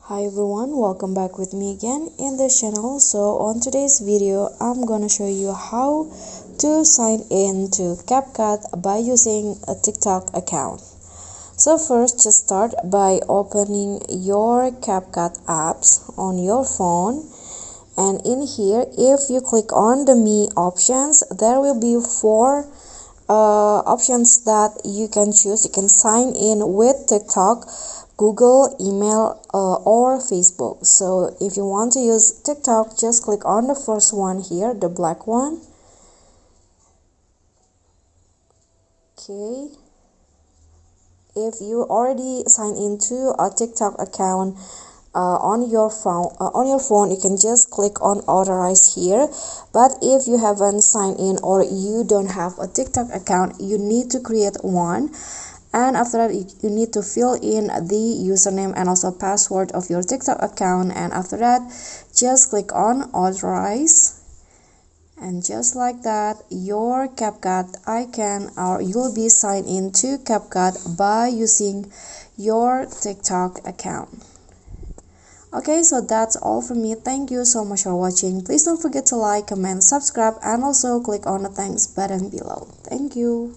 Hi everyone, welcome back with me again in this channel. So on today's video I'm gonna show you how to sign in to CapCut by using a TikTok account. So first, just start by opening your CapCut apps on your phone, and in here if you click on the Me options, there will be four options that you can choose. You can sign in with TikTok, Google, email, or Facebook. So if you want to use TikTok, just click on the first one here, the black one. Okay, if you already signed into a TikTok account on your phone, you can just click on authorize here. But if you haven't signed in or you don't have a TikTok account, you need to create one, and after that you need to fill in the username and also password of your TikTok account, and after that just click on authorize. And just like that, your CapCut icon, or you'll be signed into CapCut by using your TikTok account. Okay, so that's all from me. Thank you so much for watching. Please don't forget to like, comment, subscribe, and also click on the thanks button below. Thank you.